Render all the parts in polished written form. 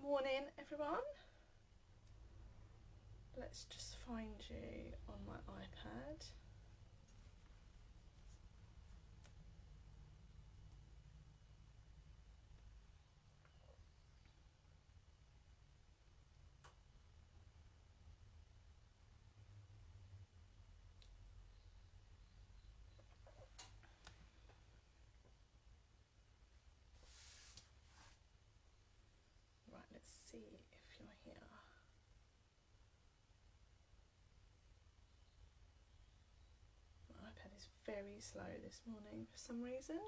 Morning everyone. Let's just find you on my iPad. Right, let's see if you're here. My iPad is very slow this morning for some reason.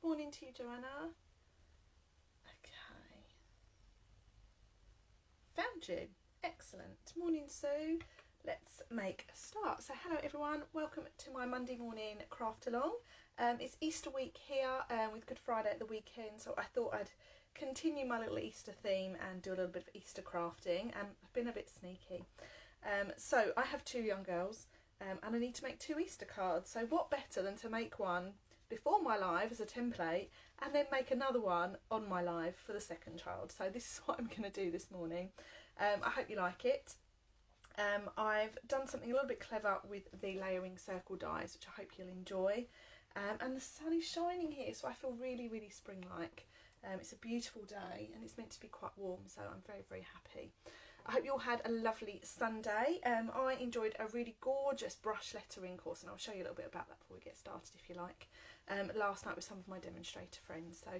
Morning to you, Joanna. Okay. Found you. Excellent. Morning, Sue. Let's make a start. So hello everyone, welcome to my Monday morning craft along. It's Easter week here with Good Friday at the weekend, so I thought I'd continue my little Easter theme and do a little bit of Easter crafting, and I've been a bit sneaky. So I have two young girls and I need to make two Easter cards, so what better than to make one before my live as a template and then make another one on my live for the second child. So this is what I'm going to do this morning. I hope you like it. I've done something a little bit clever with the layering circle dies, which I hope you'll enjoy. And the sun is shining here, so I feel really, really spring-like. It's a beautiful day and it's meant to be quite warm, so I'm very, very happy. I hope you all had a lovely Sunday. I enjoyed a really gorgeous brush lettering course, and I'll show you a little bit about that before we get started if you like. Last night with some of my demonstrator friends, so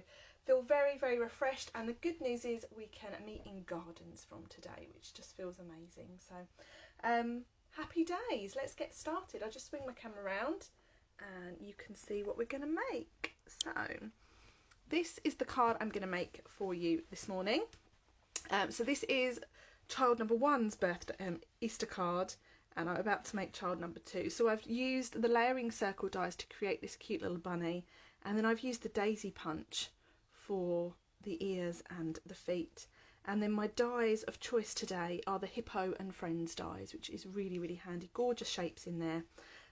feel very, very refreshed, and the good news is we can meet in gardens from today, which just feels amazing. So happy days. Let's get started. I'll just swing my camera around and you can see what we're going to make. So this is the card I'm going to make for you this morning. So this is child number one's birthday Easter card, and I'm about to make child number two. So I've used the layering circle dies to create this cute little bunny, and then I've used the daisy punch for the ears and the feet. And then my dies of choice today are the Hippo and Friends dies, which is really, really handy. Gorgeous shapes in there.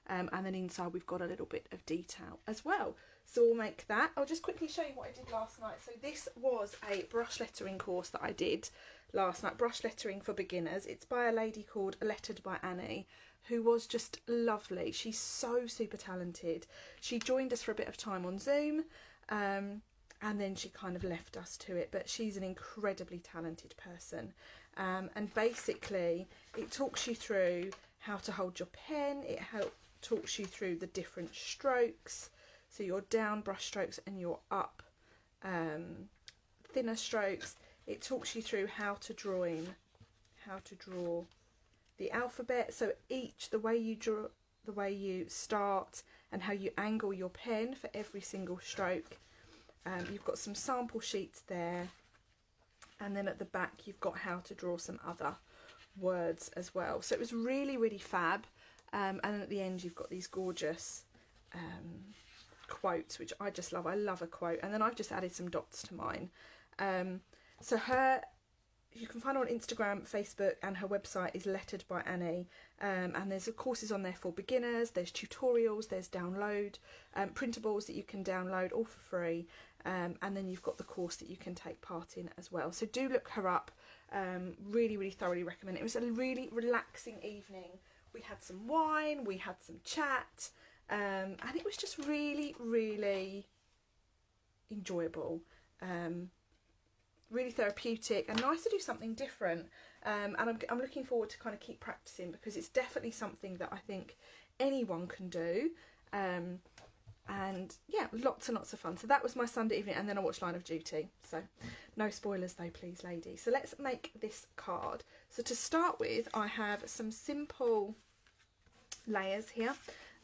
And then inside we've got a little bit of detail as well. So we'll make that. I'll just quickly show you what I did last night. So this was a brush lettering course that I did last night, brush lettering for beginners. It's by a lady called Lettered by Annie, who was just lovely. She's so super talented. She joined us for a bit of time on Zoom, and then she kind of left us to it, but she's an incredibly talented person. And basically it talks you through how to hold your pen. It talks you through the different strokes, so your down brush strokes and your up thinner strokes. It talks you through how to draw the alphabet, so the way you draw, the way you start, and how you angle your pen for every single stroke. You've got some sample sheets there, and then at the back you've got how to draw some other words as well. So it was really, really fab. And then at the end you've got these gorgeous quotes, which I just love. I love a quote. And then I've just added some dots to mine. So you can find her on Instagram, Facebook, and her website is Lettered by Annie. And there's courses on there for beginners, there's tutorials, there's download, printables that you can download all for free. And then you've got the course that you can take part in as well. So do look her up. Really, really thoroughly recommend it. It was a really relaxing evening. We had some wine, we had some chat, and it was just really, really enjoyable, really therapeutic, and nice to do something different. And I'm looking forward to kind of keep practicing, because it's definitely something that I think anyone can do. And yeah, lots and lots of fun. So that was my Sunday evening, and then I watched Line of Duty. So no spoilers though, please, ladies. So let's make this card. So to start with, I have some simple layers here.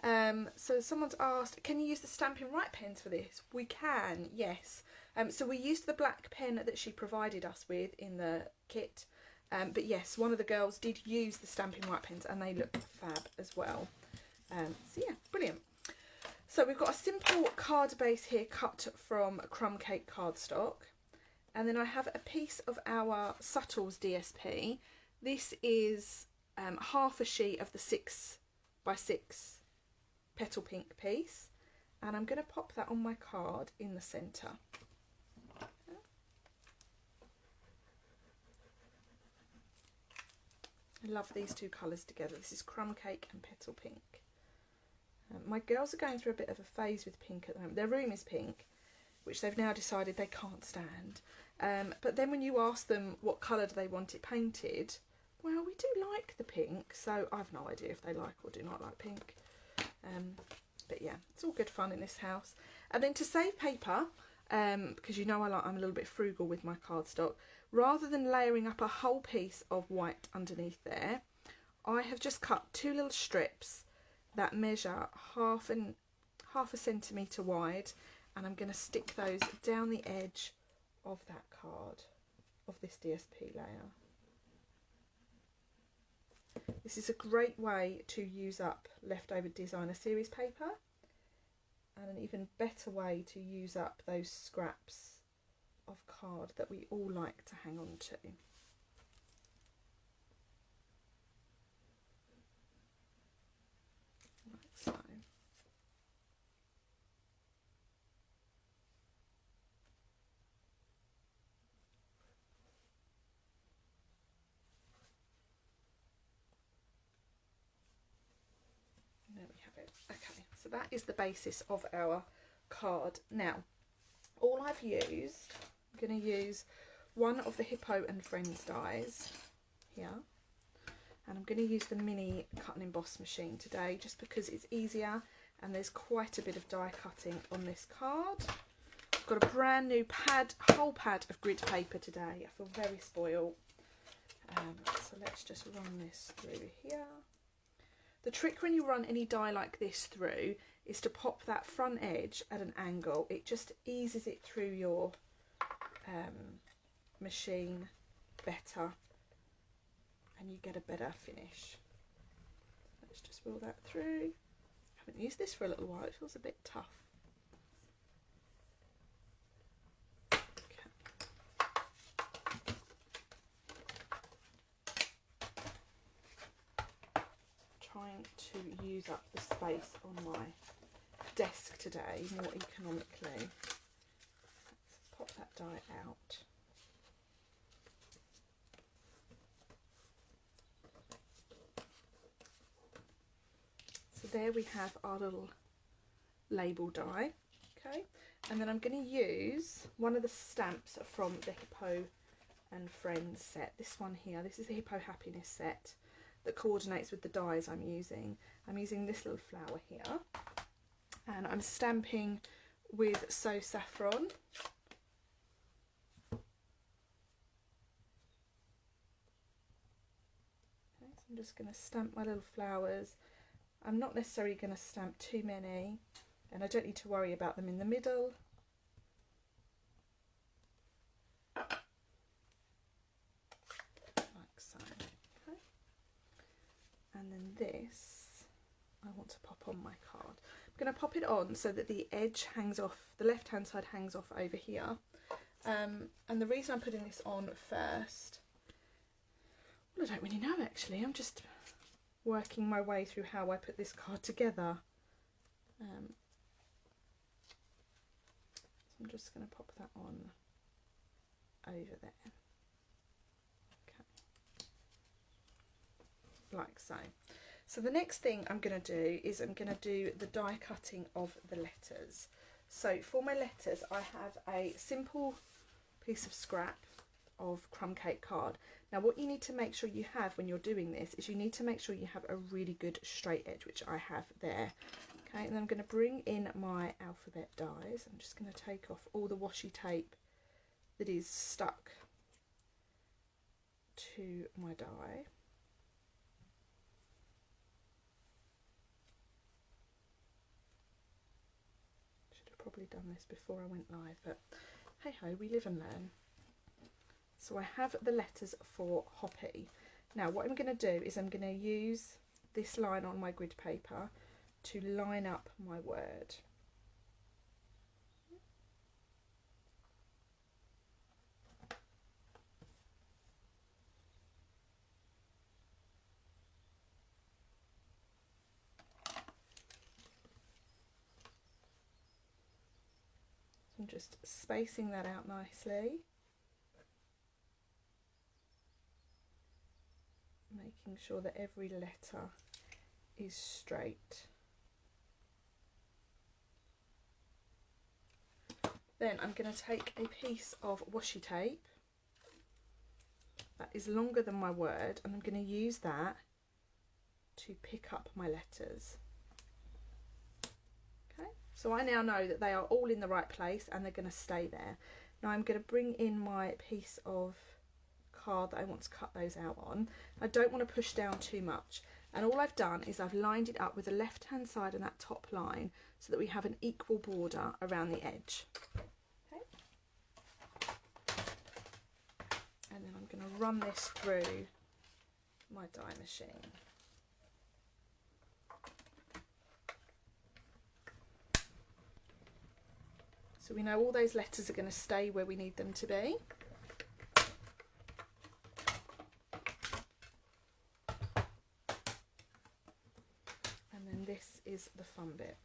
So someone's asked, can you use the Stampin' Write pens for this? We can, yes. So we used the black pen that she provided us with in the kit. But yes, one of the girls did use the Stampin' Write pens, and they look fab as well. So yeah, brilliant. So we've got a simple card base here cut from crumb cake cardstock. And then I have a piece of our Subtles DSP. This is half a sheet of the 6x6 petal pink piece. And I'm going to pop that on my card in the centre. I love these two colours together. This is Crumb Cake and Petal Pink. My girls are going through a bit of a phase with pink at the moment. Their room is pink, which they've now decided they can't stand. But then when you ask them what colour do they want it painted, well, we do like the pink, so I've no idea if they like or do not like pink. But yeah, it's all good fun in this house. And then to save paper, because you know I'm a little bit frugal with my cardstock, rather than layering up a whole piece of white underneath there, I have just cut 2 little strips that measure half a centimetre wide, and I'm going to stick those down the edge of that card, of this DSP layer. This is a great way to use up leftover designer series paper, and an even better way to use up those scraps of card that we all like to hang on to. So. There we have it. Okay, so that is the basis of our card. Now, all I've used, I'm going to use one of the Hippo and Friends dies here. And I'm going to use the mini cut and emboss machine today just because it's easier and there's quite a bit of die cutting on this card. I've got a brand new whole pad of grid paper today. I feel very spoiled. So let's just run this through here. The trick when you run any die like this through is to pop that front edge at an angle. It just eases it through your machine better, and you get a better finish. Let's just wheel that through. I haven't used this for a little while, it feels a bit tough. Trying to use up the space on my desk today more economically. Let's pop that die out. So there we have our little label die, okay? And then I'm going to use one of the stamps from the Hippo and Friends set. This one here, this is the Hippo Happiness set that coordinates with the dies I'm using. I'm using this little flower here, and I'm stamping with So Saffron. Okay, so I'm just going to stamp my little flowers. I'm not necessarily going to stamp too many, and I don't need to worry about them in the middle. Like so. Okay. And then this I want to pop on my card. I'm going to pop it on so that the edge hangs off, the left hand side hangs off over here. And the reason I'm putting this on first, well, I don't really know actually, I'm just working my way through how I put this card together. So I'm just going to pop that on over there. Okay. Like so. So the next thing I'm going to do is I'm going to do the die cutting of the letters. So for my letters I have a simple piece of scrap of crumb cake card. Now what you need to make sure you have when you're doing this is you need to make sure you have a really good straight edge, which I have there. Okay, and then I'm going to bring in my alphabet dies. I'm just going to take off all the washi tape that is stuck to my die. Should have probably done this before I went live, but hey ho, we live and learn. So I have the letters for Hoppy. Now what I'm going to do is I'm going to use this line on my grid paper to line up my word. So I'm just spacing that out nicely. making sure that every letter is straight. Then I'm going to take a piece of washi tape that is longer than my word, and I'm going to use that to pick up my letters. Okay, so I now know that they are all in the right place and they're going to stay there. Now I'm going to bring in my piece of card that I want to cut those out on. I don't want to push down too much, and all I've done is I've lined it up with the left hand side and that top line so that we have an equal border around the edge. Okay. And then I'm going to run this through my die machine. So we know all those letters are going to stay where we need them to be. And then this is the fun bit.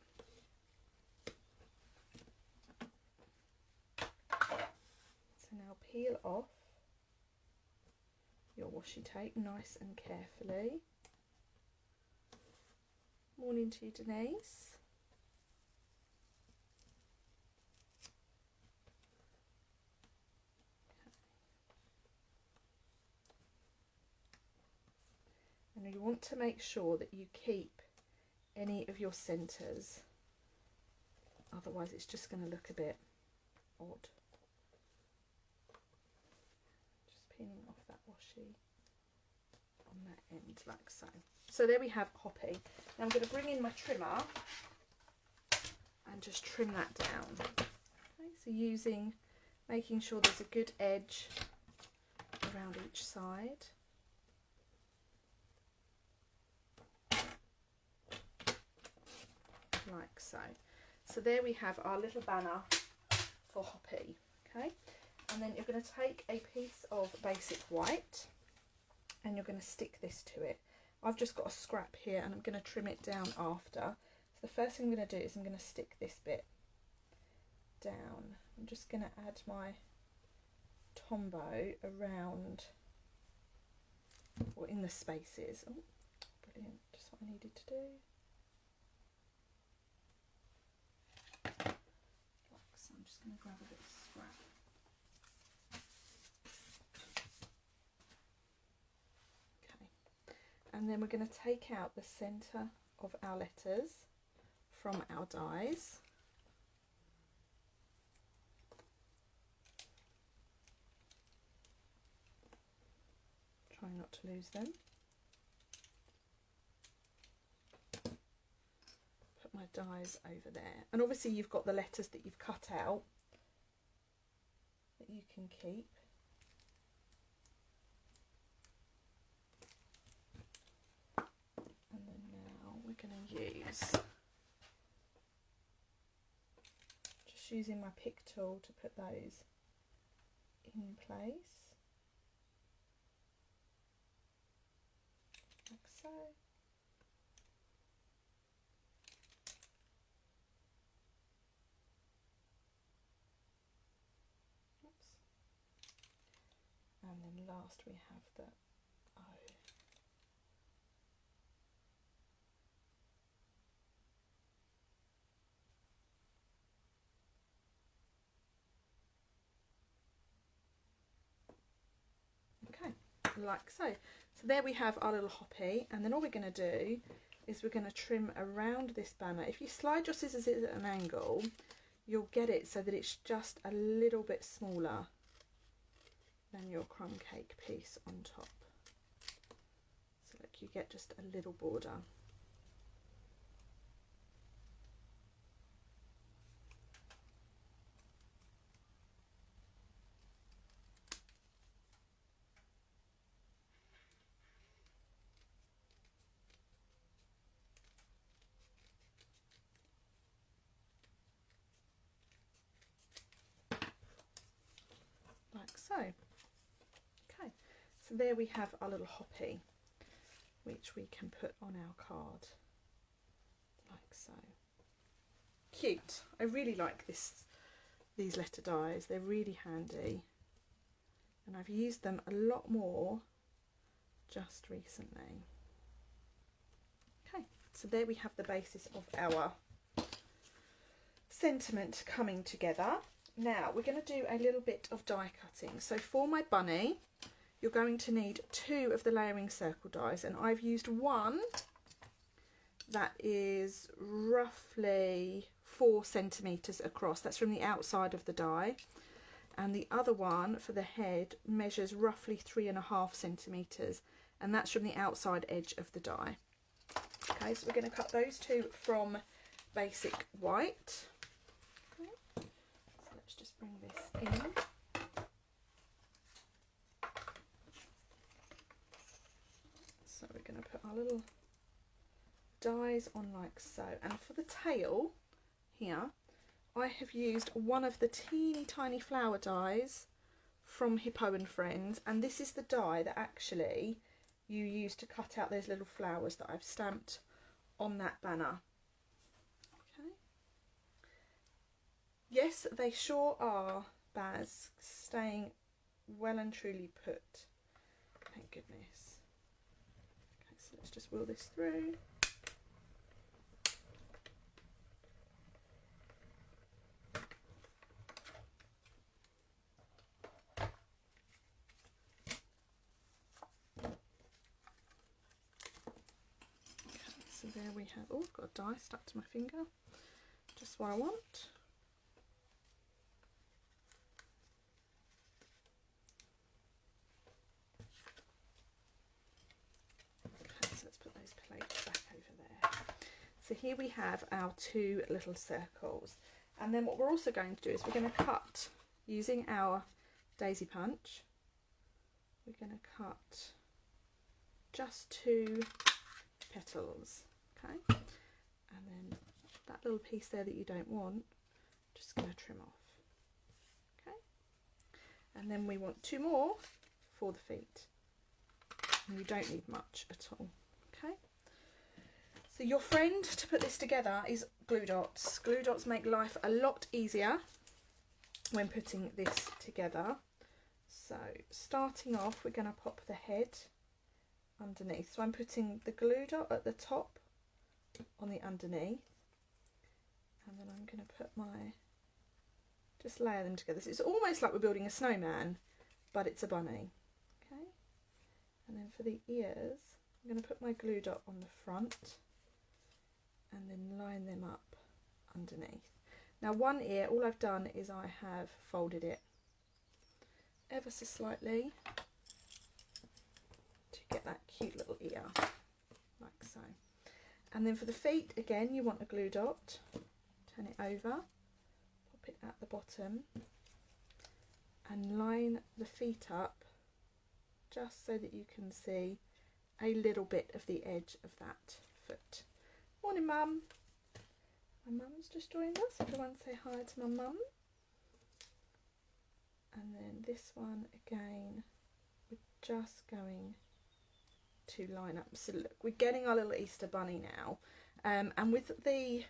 So now peel off your washi tape nice and carefully. Morning to you, Denise. And you want to make sure that you keep any of your centres, otherwise it's just going to look a bit odd. Just peeling off that washi on that end like so. So there we have Hoppy. Now I'm going to bring in my trimmer and just trim that down. Okay, so making sure there's a good edge around each side. Like so. So there we have our little banner for Hoppy. Okay, and then you're going to take a piece of basic white and you're going to stick this to it. I've just got a scrap here and I'm going to trim it down after. So the first thing I'm going to do is I'm going to stick this bit down. I'm just going to add my Tombow around, or in the spaces. Oh, brilliant, just what I needed to do. So I'm just going to grab a bit of scrap. Okay, and then we're going to take out the centre of our letters from our dies. Try not to lose them. My dies over there, and obviously you've got the letters that you've cut out that you can keep. And then now we're going to use, just using my pick tool to put those in place like so. And then last we have the O. Okay, like so. So there we have our little Hoppy, and then all we're going to do is we're going to trim around this banner. If you slide your scissors at an angle, you'll get it so that it's just a little bit smaller than your crumb cake piece on top. So look, you get just a little border. Like so. Okay, so there we have our little Hoppy, which we can put on our card, like so. Cute. I really like these letter dies. They're really handy, and I've used them a lot more just recently. Okay, so there we have the basis of our sentiment coming together. Now we're going to do a little bit of die cutting. So for my bunny, you're going to need 2 of the layering circle dies, and I've used one that is roughly 4 centimetres across. That's from the outside of the die, and the other one for the head measures roughly 3.5 centimetres, and that's from the outside edge of the die. Okay, so we're going to cut those 2 from basic white. Okay. So let's just bring this in. So we're going to put our little dies on like so, and for the tail here I have used one of the teeny tiny flower dies from Hippo and Friends, and this is the die that actually you use to cut out those little flowers that I've stamped on that banner. Okay. Yes, they sure are, Baz, staying well and truly put. Thank goodness. Okay, so let's just wheel this through. So there we have, oh, I've got a die stuck to my finger, just what I want. Okay, so let's put those plates back over there. So here we have our 2 little circles, and then what we're also going to do is we're going to cut using our daisy punch. We're going to cut just 2 petals, okay, and then that little piece there that you don't want, just going to trim off, okay, and then we want 2 more for the feet, and you don't need much at all. Okay, so your friend to put this together is glue dots. Glue dots make life a lot easier when putting this together. So starting off, we're going to pop the head underneath. So I'm putting the glue dot at the top on the underneath, and then I'm going to put my, just layer them together. So it's almost like we're building a snowman, but it's a bunny. Okay, and then for the ears, I'm going to put my glue dot on the front and then line them up underneath. Now one ear, all I've done is I have folded it ever so slightly to get that cute little ear, like so. And then for the feet, again, you want a glue dot, turn it over, pop it at the bottom, and line the feet up just so that you can see a little bit of the edge of that foot. Morning, Mum. My mum's just joined us. Everyone say hi to my mum. And then this one again, we're just going to line up. So look, we're getting our little Easter bunny now, and with the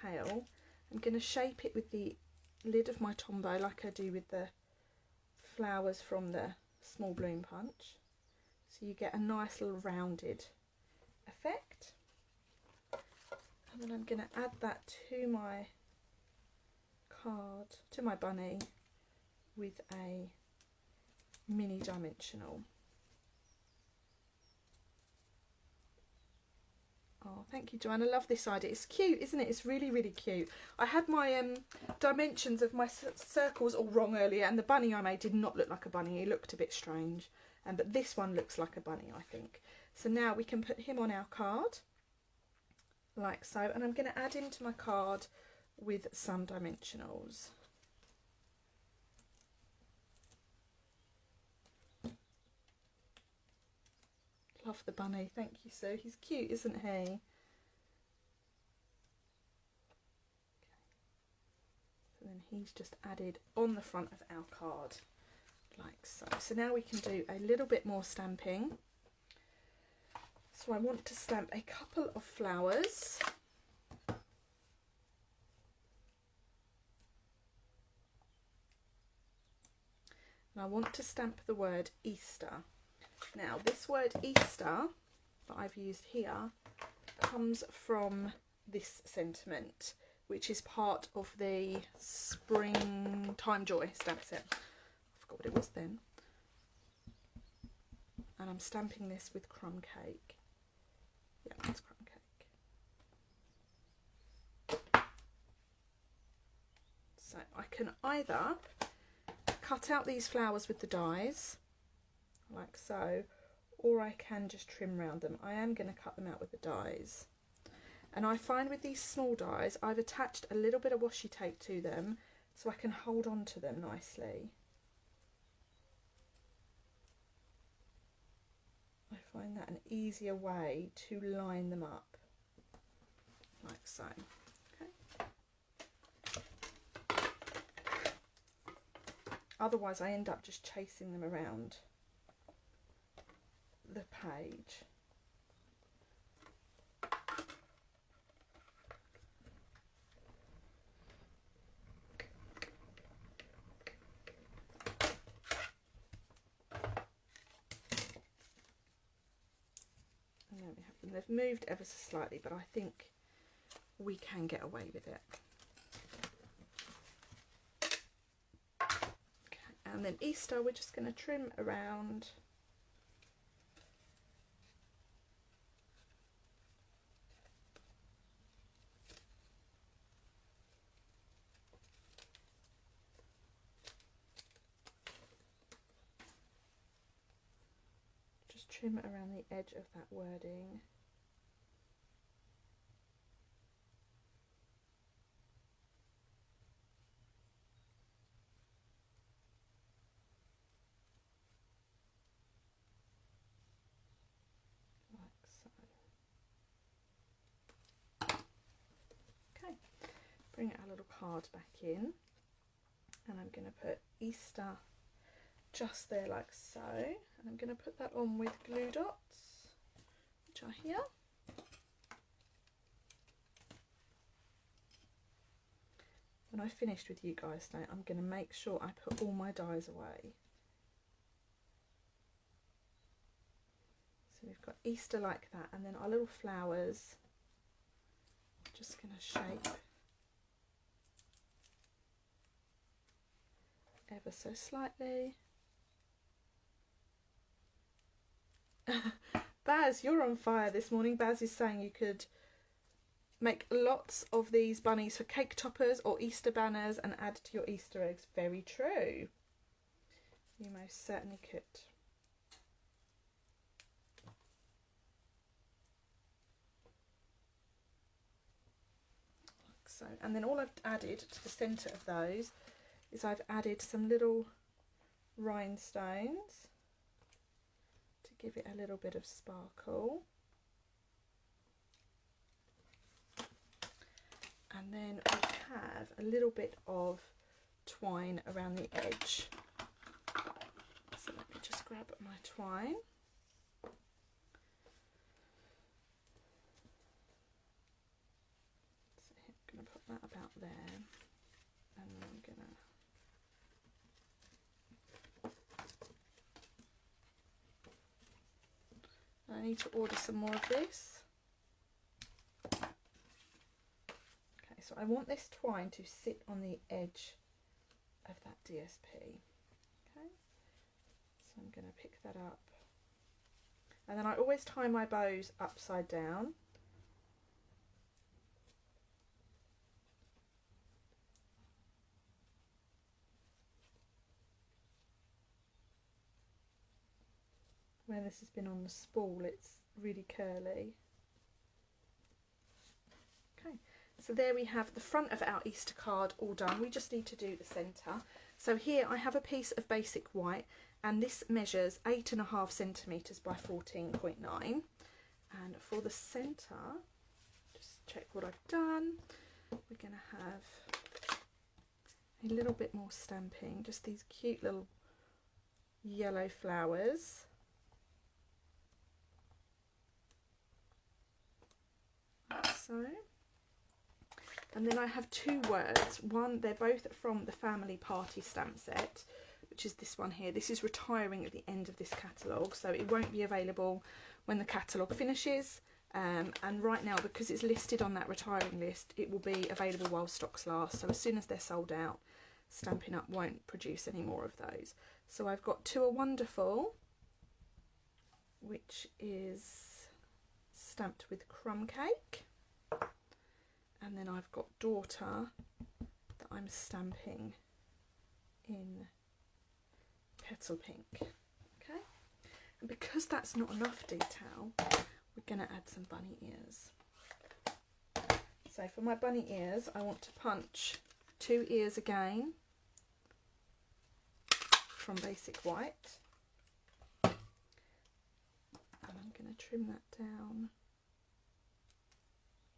tail, I'm going to shape it with the lid of my Tombow like I do with the flowers from the small bloom punch, so you get a nice little rounded effect. And then I'm going to add that to my card, to my bunny, with a mini dimensional. Oh, thank you, Joanne. I love this idea. It's cute, isn't it? It's really, really cute. I had my dimensions of my circles all wrong earlier, and the bunny I made did not look like a bunny. He looked a bit strange, but this one looks like a bunny, I think. So now we can put him on our card, like so, and I'm going to add him to my card with some dimensionals. Love the bunny, thank you, Sue. He's cute, isn't he? Okay. So then he's just added on the front of our card, like so. So now we can do a little bit more stamping. So I want to stamp a couple of flowers. And I want to stamp the word Easter. Now this word Easter that I've used here comes from this sentiment, which is part of the Springtime Joy stamp set. I forgot what it was then. And I'm stamping this with crumb cake. Yeah, it's crumb cake. So I can either cut out these flowers with the dies, like so, or I can just trim around them. I am going to cut them out with the dies. And I find with these small dies, I've attached a little bit of washi tape to them so I can hold on to them nicely. I find that an easier way to line them up, like so. Okay. Otherwise I end up just chasing them around the page. And there we have them. They've moved ever so slightly, but I think we can get away with it. Okay, and then Easter, we're just going to trim around. Trim around the edge of that wording. Like so. Okay, bring our little card back in, and I'm going to put Easter just there like so, and I'm going to put that on with glue dots, which are here. When I've finished with you guys now, I'm going to make sure I put all my dies away. So we've got Easter like that, and then our little flowers, just going to shape ever so slightly. Baz, you're on fire this morning. Baz is saying you could make lots of these bunnies for cake toppers or Easter banners and add to your Easter eggs. Very true. You most certainly could. Like so. And then all I've added to the centre of those is I've added some little rhinestones. Give it a little bit of sparkle, and then we have a little bit of twine around the edge. So let me just grab my twine. So I'm going to put that about there, and then I'm going to I need to order some more of this. Okay, so I want this twine to sit on the edge of that DSP. Okay, so I'm going to pick that up. And then I always tie my bows upside down. When this has been on the spool, it's really curly. Okay, so there we have the front of our Easter card all done. We just need to do the centre. So here I have a piece of basic white, and this measures 8.5 centimetres by 14.9. And for the centre, just check what I've done. We're going to have a little bit more stamping, just these cute little yellow flowers. So, and then I have two words. One, they're both from the Family Party stamp set, which is this one here. This is retiring at the end of this catalogue, so it won't be available when the catalogue finishes. And right now, because it's listed on that retiring list, it will be available while stocks last. So as soon as they're sold out, Stampin' Up won't produce any more of those. So I've got To a Wonderful, which is stamped with crumb cake. And then I've got Daughter that I'm stamping in Petal Pink. Okay, and because that's not enough detail, we're going to add some bunny ears. So for my bunny ears, I want to punch 2 ears again from Basic White. And I'm going to trim that down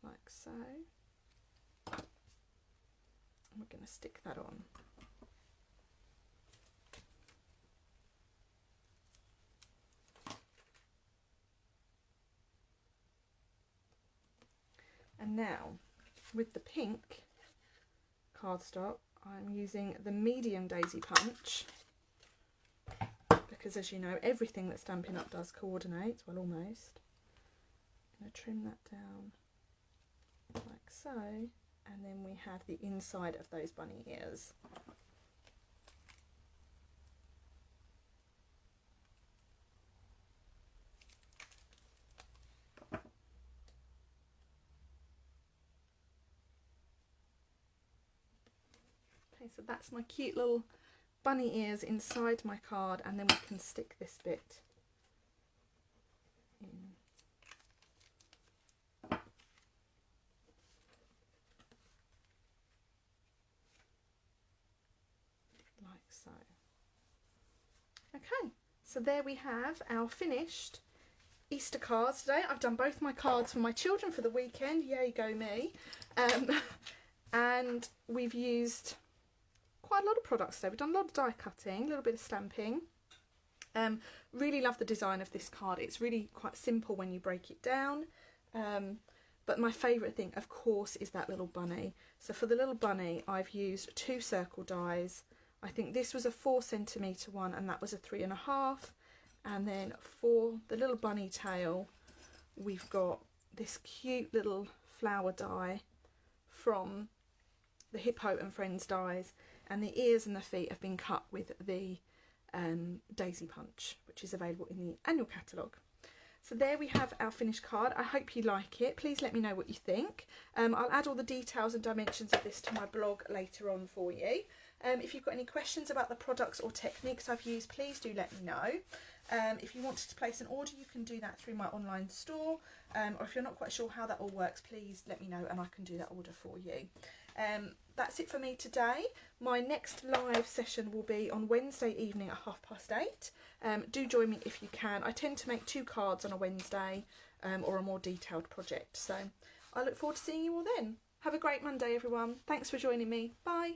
like so. And we're going to stick that on. And now, with the pink cardstock, I'm using the medium daisy punch, because as you know, everything that Stampin' Up does coordinates, well, almost. I'm going to trim that down like so, and then we have the inside of those bunny ears. Okay, so that's my cute little bunny ears inside my card, and then we can stick this bit in. Like so. Okay, so there we have our finished Easter cards today. I've done both my cards for my children for the weekend, yay go me, and we've used quite a lot of products today. We've done a lot of die cutting, a little bit of stamping. Really love the design of this card. It's really quite simple when you break it down, but my favourite thing of course is that little bunny. So for the little bunny I've used 2 circle dies. I think this was a 4cm one and that was a 3.5, and then for the little bunny tail we've got this cute little flower die from the Hippo and Friends dies, and the ears and the feet have been cut with the daisy punch, which is available in the annual catalogue. So there we have our finished card. I hope you like it. Please let me know what you think. I'll add all the details and dimensions of this to my blog later on for you. If you've got any questions about the products or techniques I've used, please do let me know. If you wanted to place an order, you can do that through my online store, or if you're not quite sure how that all works, please let me know and I can do that order for you. That's it for me today. My next live session will be on Wednesday evening at 8:30. Do join me if you can. I tend to make 2 cards on a Wednesday, or a more detailed project. So I look forward to seeing you all then. Have a great Monday, everyone. Thanks for joining me. Bye.